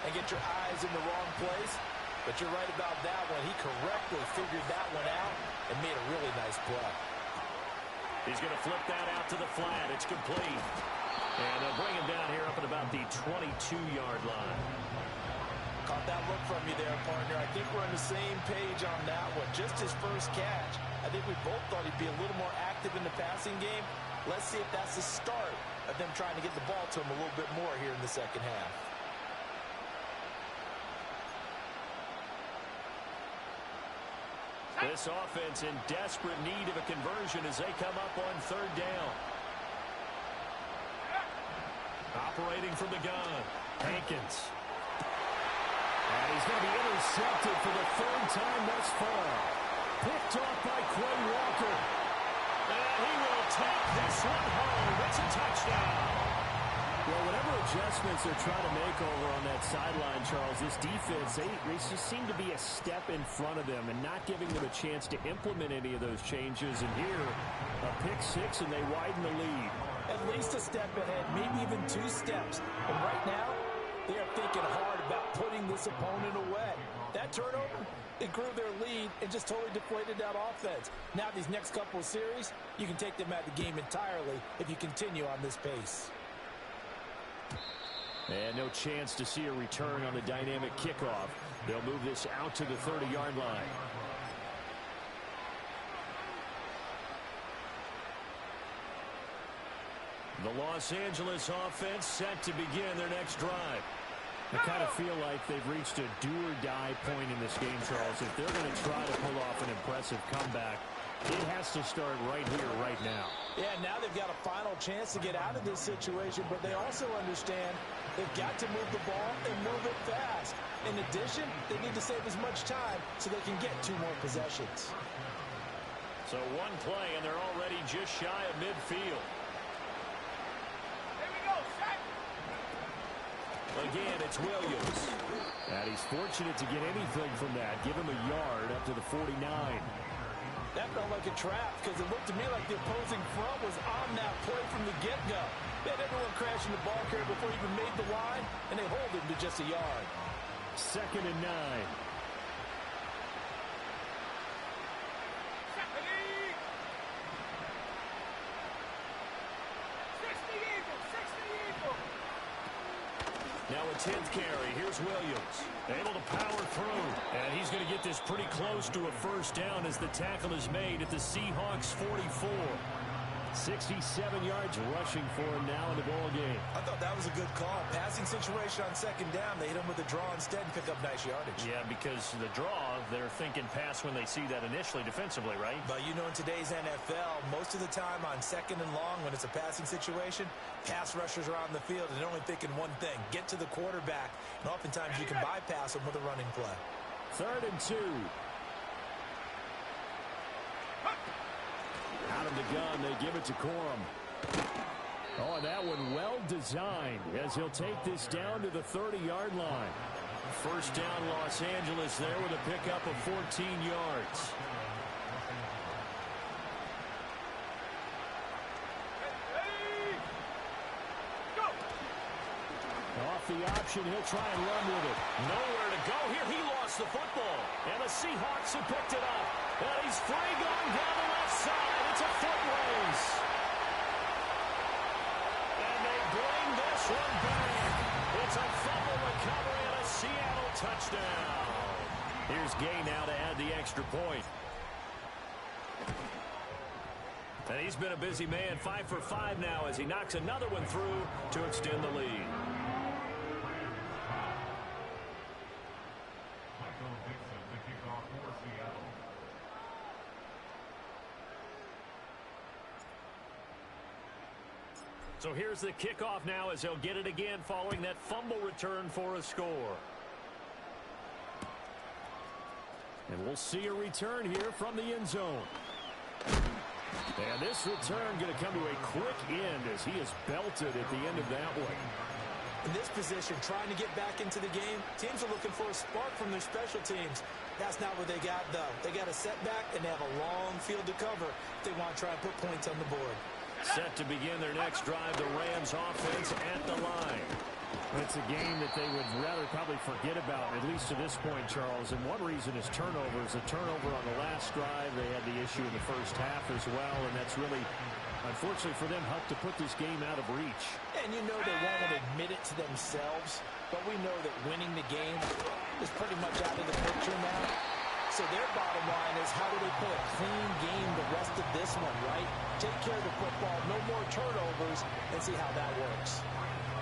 and get your eyes in the wrong place. But you're right about that one. He correctly figured that one out and made a really nice play. He's going to flip that out to the flat. It's complete. And they'll bring him down here up at about the 22-yard line. Caught that look from you there, partner. I think we're on the same page on that one. Just his first catch. I think we both thought he'd be a little more active in the passing game. Let's see if that's the start of them trying to get the ball to him a little bit more here in the second half. This offense in desperate need of a conversion as they come up on third down. Operating from the gun, Hankins. he's going to be intercepted for the third time thus far. Picked off by Quay Walker. And he will take this one home. It's a touchdown. Well, whatever adjustments they're trying to make over on that sideline, Charles, this defense, they just seem to be a step in front of them and not giving them a chance to implement any of those changes. And here, a pick six, and they widen the lead. At least a step ahead, maybe even 2 steps. And right now, they are thinking hard about putting this opponent away. That turnover, it grew their lead and just totally deflated that offense. Now these next couple of series, you can take them out of the game entirely if you continue on this pace. And no chance to see a return on the dynamic kickoff. They'll move this out to the 30-yard line. The Los Angeles offense set to begin their next drive. I kind of feel like they've reached a do-or-die point in this game, Charles. If they're going to try to pull off an impressive comeback, it has to start right here, right now. Yeah, now they've got a final chance to get out of this situation, but they also understand they've got to move the ball and move it fast. In addition, they need to save as much time so they can get 2 more possessions. So one play, and they're already just shy of midfield. Here we go, set. Again, it's Williams. And he's fortunate to get anything from that. Give him a yard up to the 49. That felt like a trap because it looked to me like the opposing front was on that play from the get-go. They had everyone crashing the ball carrier before he even made the line, and they hold him to just a yard. 2nd and 9. Stephanie. 60 Eagles, 60 Eagles. Now a 10th carry. Here's Williams. Able to power through. And he's going to get this pretty close to a first down as the tackle is made at the Seahawks 44. 67 yards rushing for him now in the ball game. I thought that was a good call. Passing situation on 2nd down. They hit him with a draw instead and pick up nice yardage. Yeah, because the draw, they're thinking pass when they see that initially defensively, right? But you know, in today's NFL, most of the time on 2nd and long, when it's a passing situation, pass rushers are on the field and they're only thinking one thing: get to the quarterback. And oftentimes you can bypass them with a running play. 3rd and 2. Out of the gun, they give it to Corum. Oh, and that one well designed as he'll take this down to the 30-yard line. First down, Los Angeles there with a pickup of 14 yards. Ready. Go. Off the option, he'll try and run with it. Nowhere to go here. He lost the football. And the Seahawks have picked it up. And he's free going down the left side. It's a foot race. And they bring this one back. It's a fumble recovery and a Seattle touchdown. Here's Gay now to add the extra point. And he's been a busy man, 5 for 5 now as he knocks another one through to extend the lead. So here's the kickoff now as they'll get it again following that fumble return for a score. And we'll see a return here from the end zone. And this return going to come to a quick end as he is belted at the end of that one. In this position, trying to get back into the game, teams are looking for a spark from their special teams. That's not what they got, though. They got a setback, and they have a long field to cover if they want to try and put points on the board. Set to begin their next drive, the Rams offense at the line. It's a game that they would rather probably forget about, at least to this point, Charles. And one reason is turnovers. A turnover on the last drive. They had the issue in the first half as well, and that's really, unfortunately for them, helped to put this game out of reach. And you know they won't admit it to themselves, but we know that winning the game is pretty much out of the picture now. So their bottom line is, how do they play a clean game the rest of this one, right? Take care of the football, no more turnovers, and see how that works.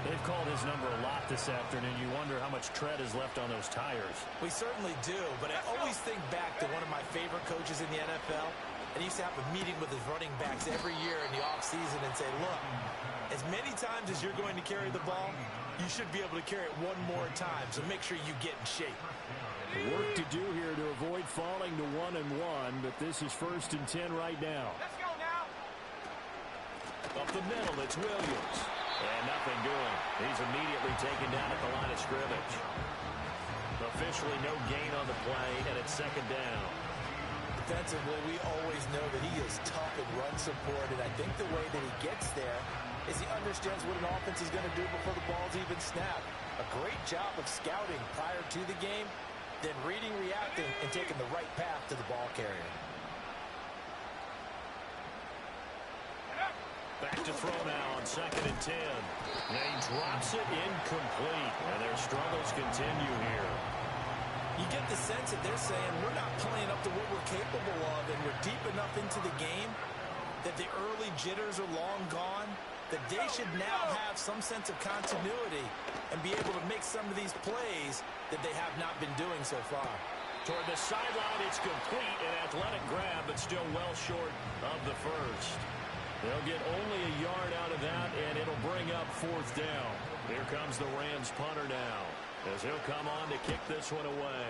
They've called his number a lot this afternoon. You wonder how much tread is left on those tires. We certainly do, but I always think back to one of my favorite coaches in the NFL, and he used to have a meeting with his running backs every year in the offseason and say, look, as many times as you're going to carry the ball, you should be able to carry it one more time, so make sure you get in shape. Work to do here to avoid falling to 1-1, but this is 1st and 10 right now. Let's go now. Up the middle, it's Williams. And nothing doing. He's immediately taken down at the line of scrimmage. Officially no gain on the play, and it's 2nd down. Defensively, we always know that he is tough in run support, and I think the way that he gets there is he understands what an offense is going to do before the ball's even snapped. A great job of scouting prior to the game, then reading, reacting, and taking the right path to the ball carrier. Back to throw now on 2nd and 10. And he drops it incomplete, and their struggles continue here. You get the sense that they're saying we're not playing up to what we're capable of, and we're deep enough into the game that the early jitters are long gone, that they should now have some sense of continuity and be able to make some of these plays that they have not been doing so far. Toward the sideline, it's complete, an athletic grab, but still well short of the first. They'll get only a yard out of that, and it'll bring up 4th down. Here comes the Rams punter now, as he'll come on to kick this one away.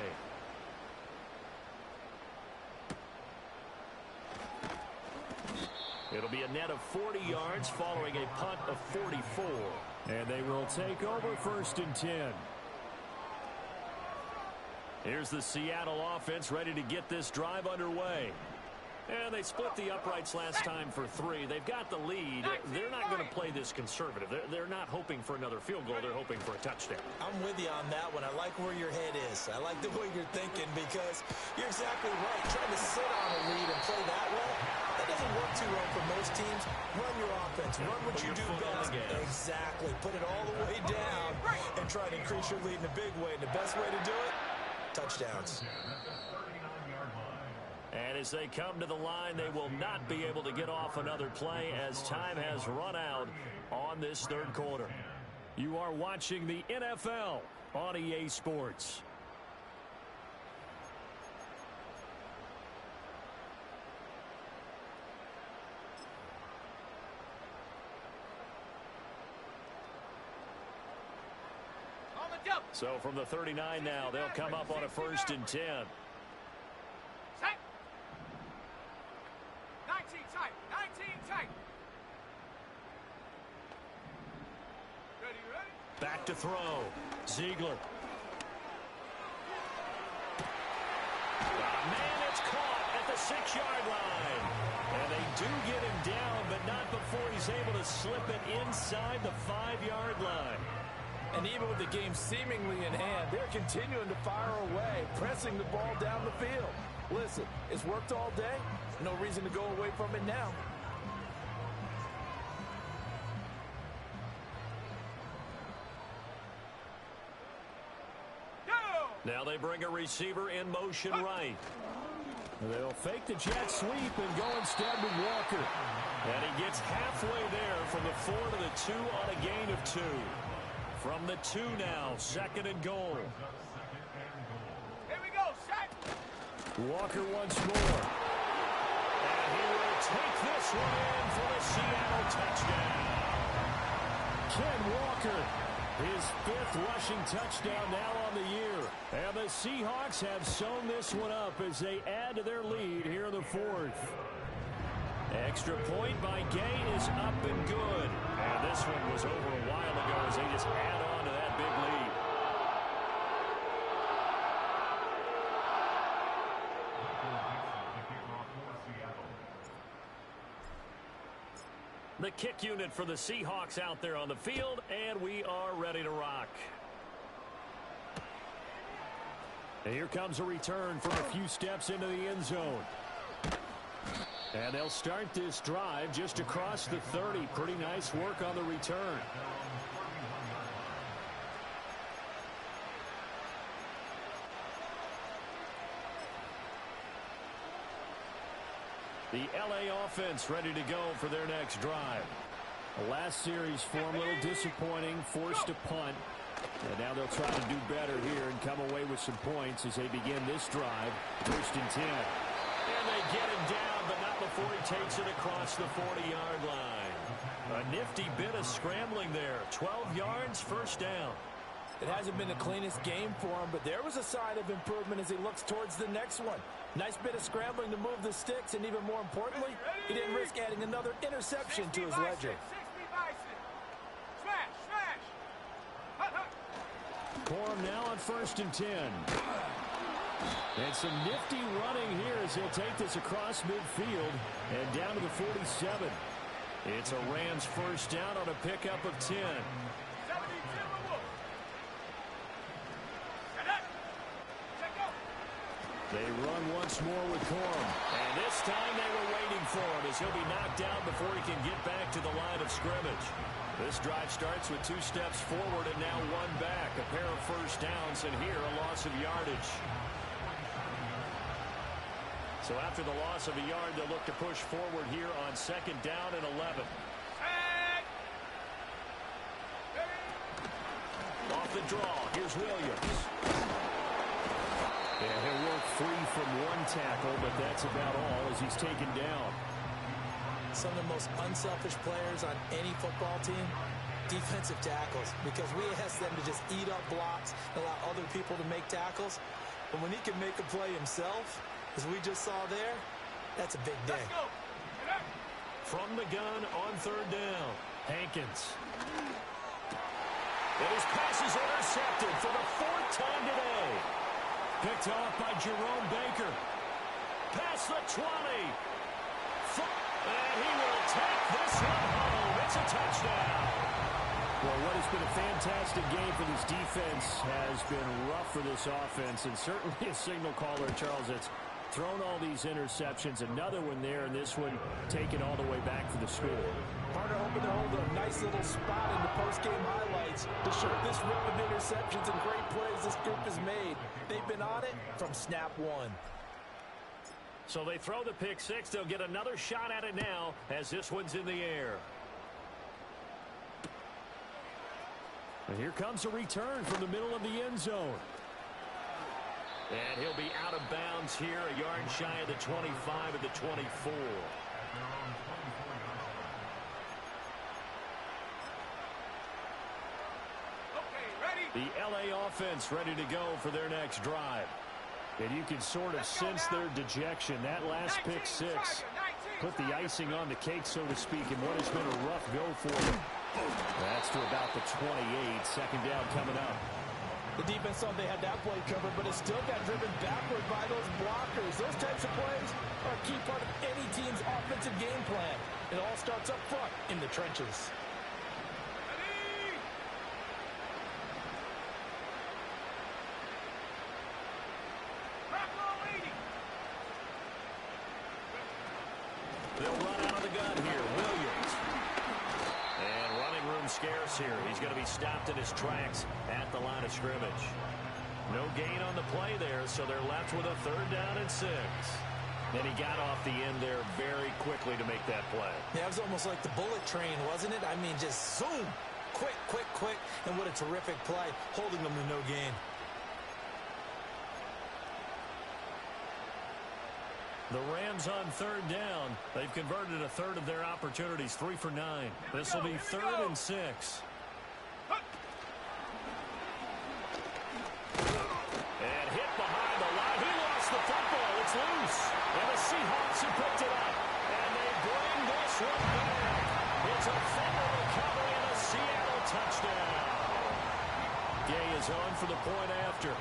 It'll be a net of 40 yards following a punt of 44. And they will take over 1st and 10. Here's the Seattle offense ready to get this drive underway. And they split the uprights last time for 3. They've got the lead. They're not going to play this conservative. They're not hoping for another field goal. They're hoping for a touchdown. I'm with you on that one. I like where your head is. I like the way you're thinking because you're exactly right. Trying to sit on a lead and play that way, that doesn't work too well for most teams. Run your offense. Run what you do best. Exactly. Put it all the way down and try to increase your lead in a big way. And the best way to do it, touchdowns. And as they come to the line, they will not be able to get off another play as time has run out on this 3rd quarter. You are watching the NFL on EA Sports. On the jump. So from the 39 now, they'll come up on a 1st and 10. Set. 19 tight. 19 tight. Ready, ready? Back to throw. Ziegler. Man, it's caught at the 6-yard line. And they do get him down, but not before he's able to slip it inside the 5-yard line. And even with the game seemingly in hand, they're continuing to fire away, pressing the ball down the field. Listen, it's worked all day. No reason to go away from it now. Now they bring a receiver in motion right. They'll fake the jet sweep and go instead with Walker. And he gets halfway there from the 4 to the 2 on a gain of 2. From the 2 now, 2nd and goal. Here we go, set. Walker once more. And he will take this one in for the Seattle touchdown. Ken Walker, his 5th rushing touchdown now on the year. And the Seahawks have sewn this one up as they add to their lead here in the 4th. Extra point by Gay is up and good. And this one was over a while ago as they just add on to that big lead. The kick unit for the Seahawks out there on the field, and we are ready to rock. And here comes a return from a few steps into the end zone. And they'll start this drive just across the 30. Pretty nice work on the return. The LA offense ready to go for their next drive. The last series form a little disappointing, forced a punt. And now they'll try to do better here and come away with some points as they begin this drive. 1st and 10. And they get him down, but not before he takes it across the 40-yard line. A nifty bit of scrambling there. 12 yards, first down. It hasn't been the cleanest game for him, but there was a sign of improvement as he looks towards the next one. Nice bit of scrambling to move the sticks, and even more importantly, he didn't risk adding another interception to his ledger. 60 bison. Smash, smash. Hut, hut. Corum now on 1st and 10. And some nifty running here as he'll take this across midfield and down to the 47. It's a Rams first down on a pickup of 10. 72 Wolf. Set up. Check go. They run once more with Corum. And this time they were waiting for him as he'll be knocked down before he can get back to the line of scrimmage. This drive starts with 2 steps forward and now 1 back. A pair of first downs, and here a loss of yardage. So after the loss of a yard, they'll look to push forward here on 2nd down and 11. Off the draw, here's Williams. And he'll work free from 1 tackle, but that's about all as he's taken down. Some of the most unselfish players on any football team, defensive tackles, because we ask them to just eat up blocks and allow other people to make tackles. But when he can make a play himself, as we just saw there, that's a big day. Let's go. Set up. From the gun on 3rd down, Hankins. And his pass is intercepted for the 4th time today. Picked off by Jerome Baker. Past the 20. And he will take this one home. It's a touchdown. Well, what has been a fantastic game for this defense has been rough for this offense, and certainly a signal caller, Charles, that's thrown all these interceptions. Another one there, and this one taken all the way back for the score. Partner hoping to hold a nice little spot in the post-game highlights to show this rip of interceptions and great plays this group has made. They've been on it from snap 1. So they throw the pick 6. They'll get another shot at it now as this one's in the air. And here comes a return from the middle of the end zone. And he'll be out of bounds here, a yard shy of the 25 at the 24. Okay, ready. The LA offense ready to go for their next drive. And you can sort of sense their dejection. That last pick 6 put the icing on the cake, so to speak, in what has been a rough go for them. That's to about the 28. 2nd down coming up. The defense thought they had that play covered, but it still got driven backward by those blockers. Those types of plays are a key part of any team's offensive game plan. It all starts up front in the trenches. Ready. Rock roll 80. They'll run out of the gun here. Williams. And running room scarce here. He's going to be stopped in his tracks at the line of scrimmage. No gain on the play there, so they're left with a 3rd down and 6. And he got off the end there very quickly to make that play. Yeah, it was almost like the bullet train, wasn't it? I mean, just zoom. Quick, quick, quick. And what a terrific play, holding them to no gain. The Rams on 3rd down. They've converted a 1/3 of their opportunities, 3 for 9. This will be 3rd and 6. And hit behind the line. He lost the football. It's loose. And the Seahawks have picked it up. And they bring this one back. It's a fumble recovery and a Seattle touchdown. Gay is on for the point after.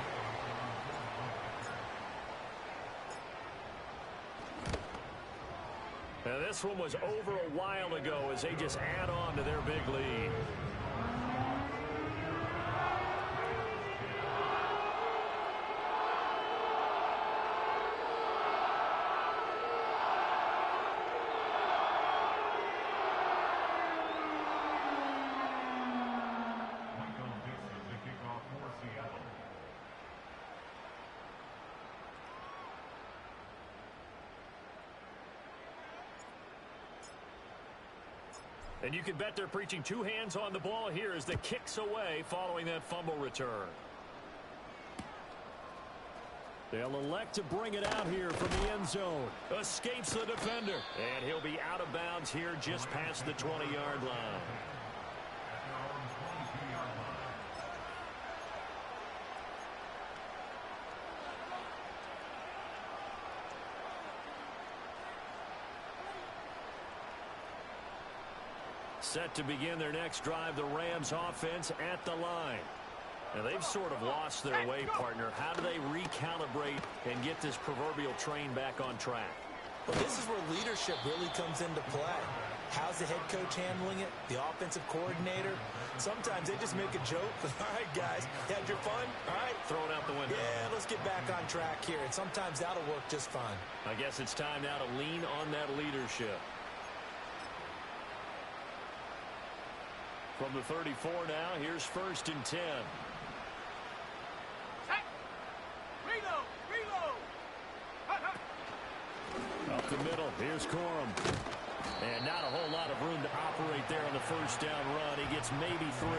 Now this one was over a while ago as they just add on to their big lead. And you can bet they're preaching 2 hands on the ball here as the kick's away following that fumble return. They'll elect to bring it out here from the end zone. Escapes the defender. And he'll be out of bounds here just past the 20-yard line. Set to begin their next drive, the Rams offense at the line. Now, they've sort of lost their way, partner. How do they recalibrate and get this proverbial train back on track? Well, this is where leadership really comes into play. How's the head coach handling it? The offensive coordinator? Sometimes they just make a joke. All right, guys, you had your fun? All right. Throw it out the window. Yeah, let's get back on track here. And sometimes that'll work just fine. I guess it's time now to lean on that leadership. From the 34 now, here's 1st and 10. Reload! Reload! Up the middle, here's Corum. And not a whole lot of room to operate there on the first down run. He gets maybe 3.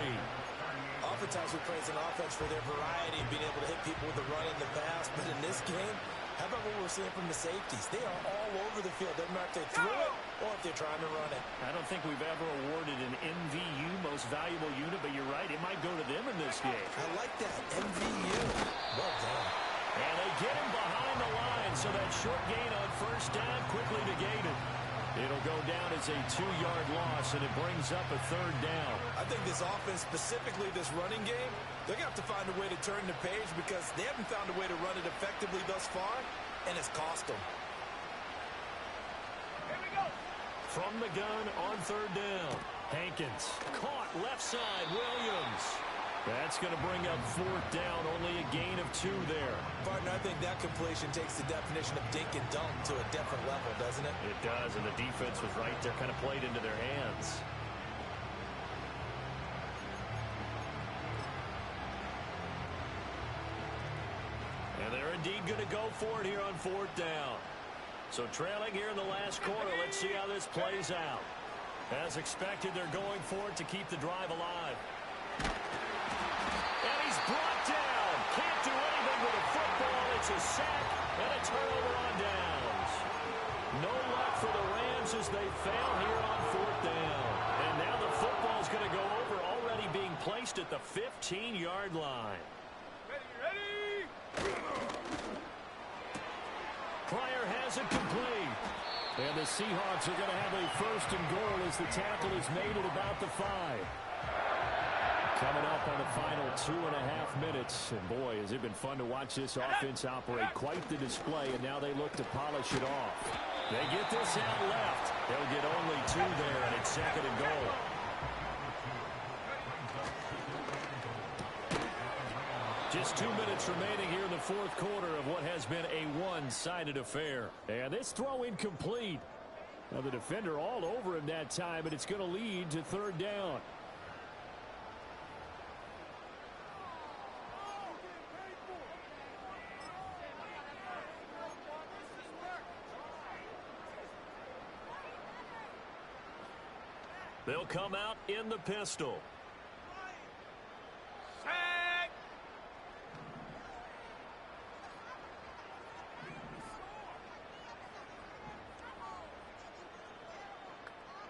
Oftentimes we praise an offense for their variety and being able to hit people with the run and the pass. But in this game, how about what we're seeing from the safeties? They are all over the field. Doesn't matter if they throw it or if they're trying to run it. I don't think we've ever awarded an MVU, most valuable unit, but you're right, it might go to them in this game. I like that. MVU. Well done. And they get him behind the line, so that short gain on first down quickly negated. It'll go down as a 2-yard loss, and it brings up a 3rd down. I think this offense, specifically this running game, they're going to have to find a way to turn the page because they haven't found a way to run it effectively thus far, and it's cost them. Here we go! From the gun on 3rd down. Hankins caught left side. Williams. That's going to bring up 4th down. Only a gain of 2 there. Partner, I think that completion takes the definition of dink and dunk to a different level, doesn't it? It does, and the defense was right there, kind of played into their hands. And they're indeed going to go for it here on 4th down. So trailing here in the last quarter. Let's see how this plays out. As expected, they're going for it to keep the drive alive. And he's brought down. Can't do anything with a football. It's a sack and a turnover on downs. No luck for the Rams as they fail here on 4th down. And now the football's going to go over, already being placed at the 15-yard line. Ready, ready! Pryor has it complete. And the Seahawks are going to have a 1st and goal as the tackle is made at about the 5. Coming up on the final 2.5 minutes. And boy, has it been fun to watch this offense operate. Quite the display, and now they look to polish it off. They get this out left. They'll get only 2 there, and it's 2nd and goal. Just 2 minutes remaining here in the 4th quarter of what has been a one-sided affair. And this throw incomplete. Now the defender all over him that time, but it's going to lead to 3rd down. They'll come out in the pistol. Sack!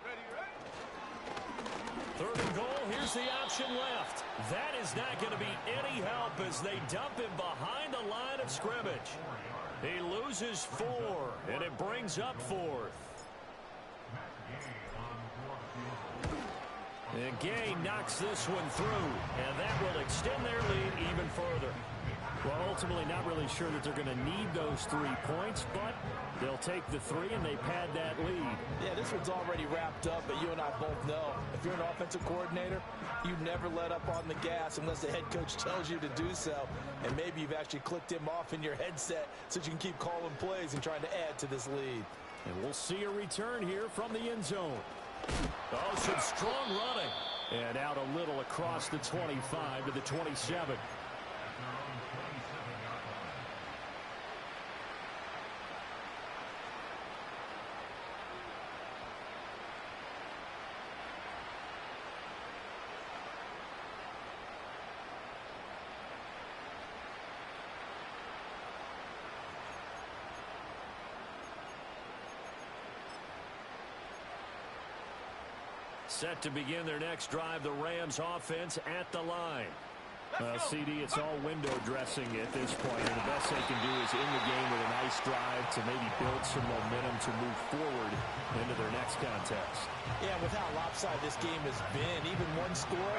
Ready, ready? 3rd and goal. Here's the option left. That is not going to be any help as they dump him behind the line of scrimmage. He loses 4, and it brings up 4th. And Gay knocks this one through, and that will extend their lead even further. Well, ultimately not really sure that they're going to need those 3 points, but they'll take the 3 and they pad that lead. Yeah, this one's already wrapped up, but you and I both know if you're an offensive coordinator, you never let up on the gas unless the head coach tells you to do so. And maybe you've actually clicked him off in your headset so you can keep calling plays and trying to add to this lead. And we'll see a return here from the end zone. Oh, some strong running. And out a little across the 25 to the 27. Set to begin their next drive, the Rams offense at the line. Well, CD, it's all window dressing at this point, and the best they can do is in the game with a nice drive to maybe build some momentum to move forward into their next contest. Yeah, with how lopsided this game has been, even one score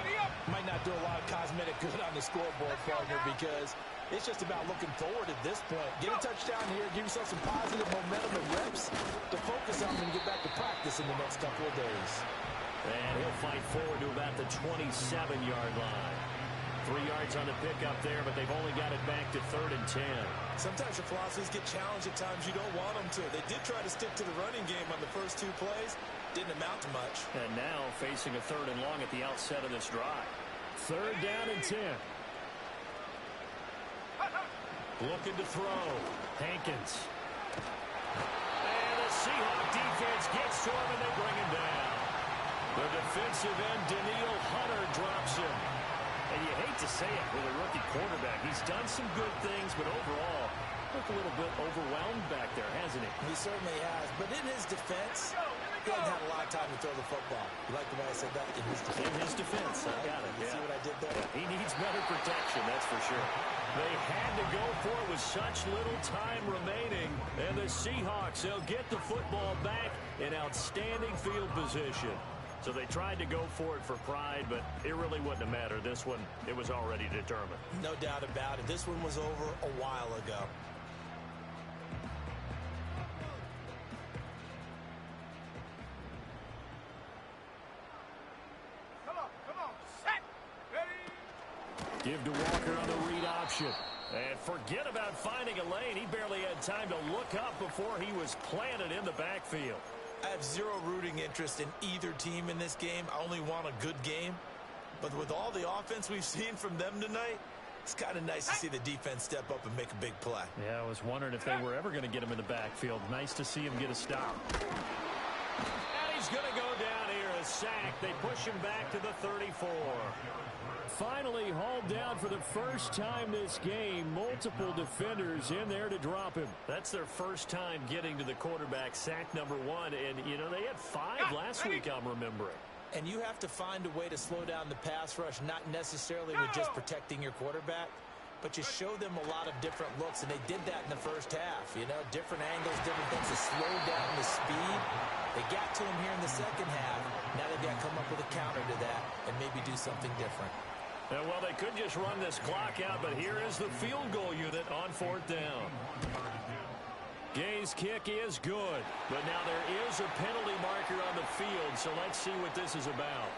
might not do a lot of cosmetic good on the scoreboard, partner, because it's just about looking forward at this point. Get a touchdown here, give yourself some positive momentum and reps to focus on when you get back to practice in the next couple of days. And he'll fight forward to about the 27-yard line. 3 yards on the pickup there, but they've only got it back to 3rd and 10. Sometimes your philosophies get challenged at times you don't want them to. They did try to stick to the running game on the first 2 plays. Didn't amount to much. And now facing a 3rd and long at the outset of this drive. 3rd down and 10. Looking to throw. Hankins. And the Seahawk defense gets to him, and they bring him down. The defensive end, Daniil Hunter, drops him. And you hate to say it with a rookie quarterback. He's done some good things, but overall, looked a little bit overwhelmed back there, hasn't he? He certainly has. But in his defense, he hasn't had a lot of time to throw the football. You like the way I said that? In his defense. In his defense. I got it. You see what I did there? Yeah, he needs better protection, that's for sure. They had to go for it with such little time remaining. And the Seahawks, they'll get the football back in outstanding field position. So they tried to go for it for pride, but it really wouldn't have mattered. This one, it was already determined. No doubt about it. This one was over a while ago. Come on, set, ready. Give to Walker on the read option. And forget about finding a lane. He barely had time to look up before he was planted in the backfield. I have zero rooting interest in either team in this game. I only want a good game. But with all the offense we've seen from them tonight, it's kind of nice to see the defense step up and make a big play. Yeah, I was wondering if they were ever going to get him in the backfield. Nice to see him get a stop. And he's going to go down here, a sack. They push him back to the 34. Finally hauled down for the first time this game. Multiple defenders in there to drop him. That's their first time getting to the quarterback, sack number 1. And, you know, they had 5 last week, I'm remembering. And you have to find a way to slow down the pass rush, not necessarily with just protecting your quarterback, but you show them a lot of different looks, and they did that in the first half. You know, different angles, different things to slow down the speed. They got to him here in the second half. Now they've got to come up with a counter to that and maybe do something different. Well, they could just run this clock out, but here is the field goal unit on 4th down. Gay's kick is good, but now there is a penalty marker on the field, so let's see what this is about.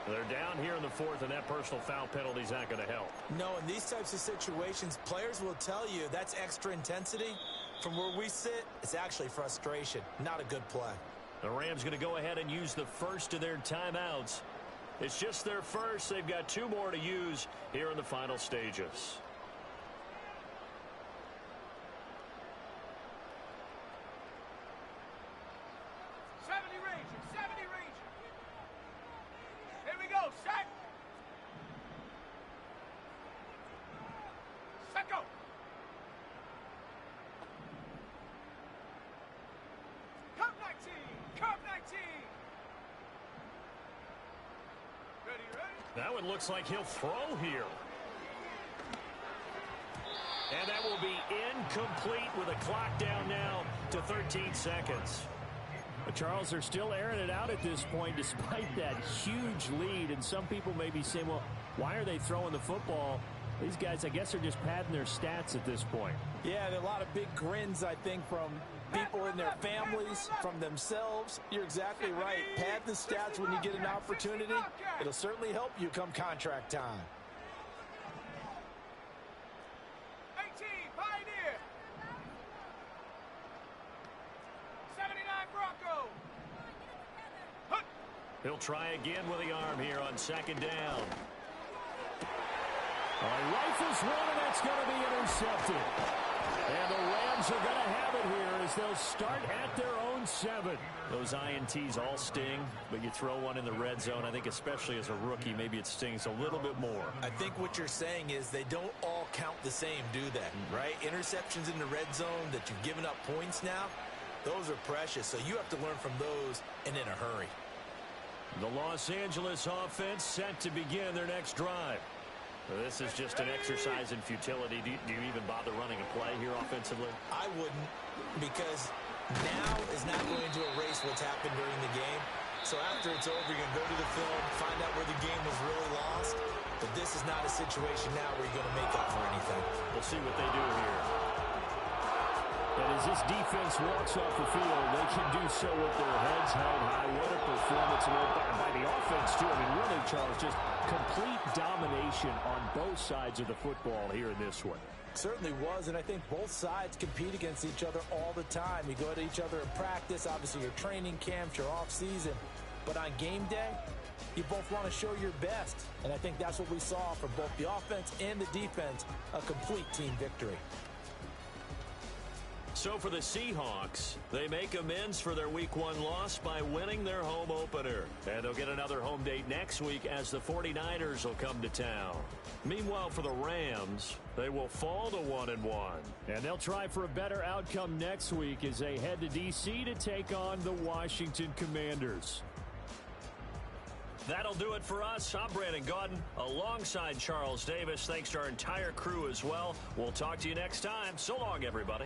They're down here in the 4th, and that personal foul penalty is not going to help. No, in these types of situations, players will tell you that's extra intensity. From where we sit, it's actually frustration, not a good play. The Rams going to go ahead and use the first of their timeouts. It's just their first. They've got 2 more to use here in the final stages. That one looks like he'll throw here. And that will be incomplete with a clock down now to 13 seconds. But Charles, they're still airing it out at this point despite that huge lead. And some people may be saying, well, why are they throwing the football? These guys, I guess, are just padding their stats at this point. Yeah, there are a lot of big grins, I think, from people in their families, from themselves. You're exactly right. Pad the stats when you get an opportunity. It'll certainly help you come contract time. 18, Pioneer. 79, Bronco. He'll try again with the arm here on 2nd down. Rifles one, and that's going to be intercepted. And the Rams are going to have it here as they'll start at their own 7. Those INTs all sting, but you throw one in the red zone. I think especially as a rookie, maybe it stings a little bit more. I think what you're saying is they don't all count the same, do they? Right? Interceptions in the red zone that you've given up points now, those are precious. So you have to learn from those and in a hurry. The Los Angeles offense set to begin their next drive. This is just an exercise in futility. Do you even bother running a play here offensively? I wouldn't, because now is not going to erase what's happened during the game. So after it's over, you're going to go to the film, find out where the game was really lost. But this is not a situation now where you're going to make up for anything. We'll see what they do here. And as this defense walks off the field, they can do so with their heads held high. What a performance by the offense, too. I mean, really, Charles, just complete domination on both sides of the football here in this one. Certainly was, and I think both sides compete against each other all the time. You go at each other in practice, obviously your training camps, your off-season. But on game day, you both want to show your best. And I think that's what we saw from both the offense and the defense, a complete team victory. So for the Seahawks, they make amends for their Week 1 loss by winning their home opener. And they'll get another home date next week as the 49ers will come to town. Meanwhile, for the Rams, they will fall to 1-1. And they'll try for a better outcome next week as they head to D.C. to take on the Washington Commanders. That'll do it for us. I'm Brandon Gaudin alongside Charles Davis. Thanks to our entire crew as well. We'll talk to you next time. So long, everybody.